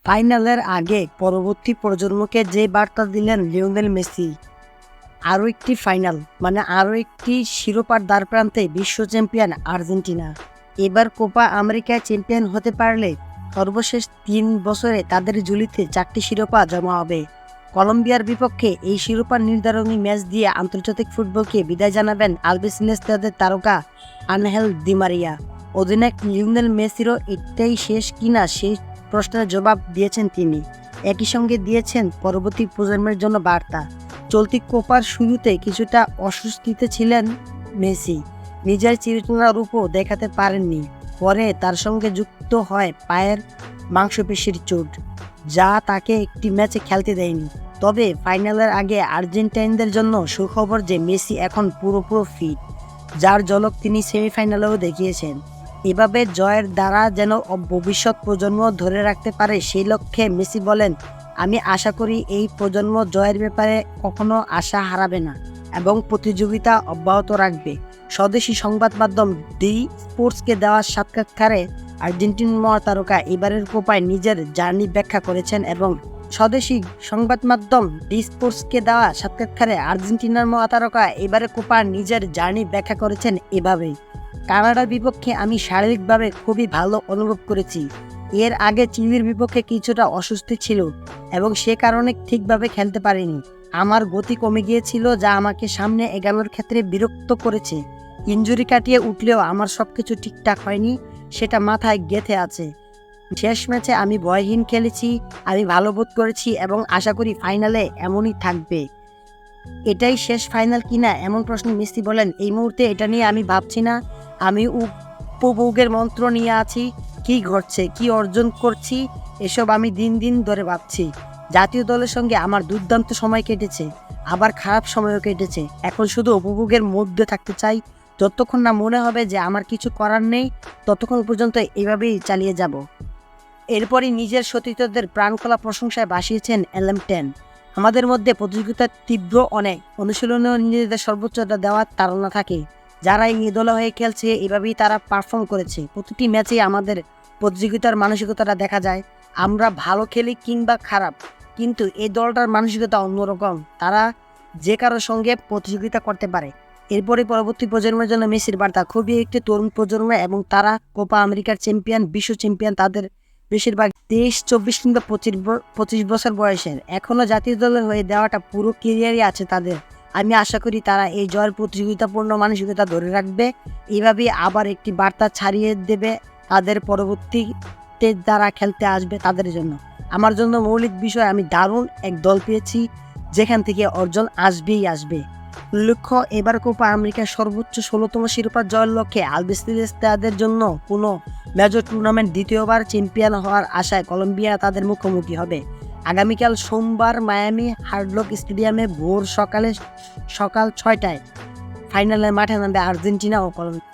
ফাইনালের আগে পরবর্তী প্রজন্মকে যে বার্তা দিলেন লিওনেল মেসি, আরও একটি ফাইনাল আরও একটি শিরোপার দ্বারপ্রান্তে বিশ্ব চ্যাম্পিয়ন আর্জেন্টিনা। এবার কোপা আমেরিকায় চ্যাম্পিয়ন হতে পারলে সর্বশেষ ৩ বছরে তাদের ঝুলিতে 4টি শিরোপা জমা হবে। কলম্বিয়ার বিপক্ষে এই শিরোপা নির্ধারণী ম্যাচ দিয়ে আন্তর্জাতিক ফুটবলকে বিদায় জানাবেন আলবিসেলেস্তেদের তারকা আনহেল দি মারিয়া। অধিনায়ক লিওনেল মেসিরও এটাই শেষ কিনা সেই প্রশ্নের জবাব দিয়েছেন তিনি। একই সঙ্গে দিয়েছেন পরবর্তী প্রজন্মের জন্য বার্তা। চলতি কোপার শুরুতে কিছুটা অস্বস্তিতে ছিলেন মেসি, নিজের চিরচেনারূপও দেখাতে পারেননি। পরে তার সঙ্গে যুক্ত হয় পায়ের মাংসপেশির চোট, যা তাকে একটি ম্যাচে খেলতে দেয়নি। তবে ফাইনালের আগে আর্জেন্টাইনদের জন্য সুখবর যে মেসি এখন পুরোপুরি ফিট, যার ঝলক তিনি সেমিফাইনালেও দেখিয়েছেন। এভাবে জয়ের দ্বারা যেন ভবিষ্যৎ প্রজন্ম ধরে রাখতে পারে সেই লক্ষ্যে মেসি বলেন, আমি আশা করি এই প্রজন্ম জয়ের ব্যাপারে কখনো আশা হারাবে না এবং প্রতিযোগিতা অব্যাহত রাখবে। স্বদেশি সংবাদ মাধ্যম ডি স্পোর্টসকে দেওয়া সাক্ষাৎকারে আর্জেন্টিন মহাতারকা এবারের কোপায় নিজের জার্নি ব্যাখ্যা করেছেন এবং স্বদেশি সংবাদ মাধ্যম ডি স্পোর্টসকে দেওয়া সাক্ষাৎকারে আর্জেন্টিনার মহাতারকা এবারে কোপার নিজের জার্নি ব্যাখ্যা করেছেন এভাবেই। কানাডার বিপক্ষে আমি শারীরিকভাবে খুবই ভালো অনুভব করেছি। এর আগে চিলির বিপক্ষে কিছুটা অস্বস্তি ছিল এবং সে কারণে ঠিকভাবে খেলতে পারিনি। আমার গতি কমে গিয়েছিল, যা আমাকে সামনে এগানোর ক্ষেত্রে বিরক্ত করেছে। ইনজুরি কাটিয়ে উঠলেও আমার সবকিছু ঠিকঠাক হয়নি, সেটা মাথায় গেঁথে আছে। শেষ ম্যাচে আমি ভয়হীন খেলেছি, আমি ভালো বোধ করেছি এবং আশা করি ফাইনালে এমনই থাকবে। এটাই শেষ ফাইনাল কিনা এমন প্রশ্নে মেসি বলেন, এই মুহূর্তে এটা নিয়ে আমি ভাবছি না। আমি উপভোগের মন্ত্র নিয়ে আছি। কি ঘটছে, কি অর্জন করছি, এসব আমি দিন দিন ধরে ভাবছি। জাতীয় দলের সঙ্গে আমার দুর্দান্ত সময় কেটেছে, আবার খারাপ সময়ও কেটেছে। এখন শুধু উপভোগের মধ্যে থাকতে চাই। যতক্ষণ না মনে হবে যে আমার কিছু করার নেই, ততক্ষণ পর্যন্ত এভাবেই চালিয়ে যাব। এরপরই নিজের সতীর্থদের প্রাণখোলা প্রশংসায় ভাসিয়েছেন এলএম10। আমাদের মধ্যে প্রতিযোগিতার তীব্র অনেক অনুশীলনেও নিজেদের সর্বোচ্চটা দেওয়ার তাড়না থাকে। যারা এই দলে হয়ে খেলছে এভাবেই তারা পারফর্ম করেছে। প্রতিটি ম্যাচেই আমাদের প্রতিযোগিতার মানসিকতাটা দেখা যায়। আমরা ভালো খেলি কিংবা খারাপ, কিন্তু এই দলটার মানসিকতা অন্যরকম। তারা যে কারোর সঙ্গে প্রতিযোগিতা করতে পারে। এরপরে পরবর্তী প্রজন্মের জন্য মেসির বার্তা, খুবই একটি তরুণ প্রজন্ম এবং তারা কোপা আমেরিকার চ্যাম্পিয়ন, বিশ্ব চ্যাম্পিয়ন। তাদের বেশিরভাগ 23, 24 কিংবা 25 বছর বয়সের। এখনও জাতীয় দলের হয়ে দেওয়াটা পুরো ক্যারিয়ারই আছে তাদের। আমি আশা করি তারা এই জয়ের প্রতিযোগিতাপূর্ণ মানসিকতা ধরে রাখবে। এইভাবেই আবার একটি বার্তা ছাড়িয়ে দেবে তাদের পরবর্তীতে যারা খেলতে আসবে তাদের জন্য। আমার জন্য মৌলিক বিষয়, আমি দারুণ এক দল পেয়েছি যেখান থেকে অর্জন আসবেই আসবে। উল্লেখ্য, এবার কোপা আমেরিকার সর্বোচ্চ 16তম শিরোপা জয়ের লক্ষ্যে আলবিসেলেস্তেদের জন্য কোনো মেজর টুর্নামেন্ট দ্বিতীয়বার চ্যাম্পিয়ন হওয়ার আশায় কলম্বিয়া তাদের মুখোমুখি হবে। আগামীকাল সোমবার মায়ামি হার্ডলক স্টেডিয়ামে ভোর সকাল 6টায় ফাইনালের মাঠে নামবে আর্জেন্টিনা ও কলম্বিয়া।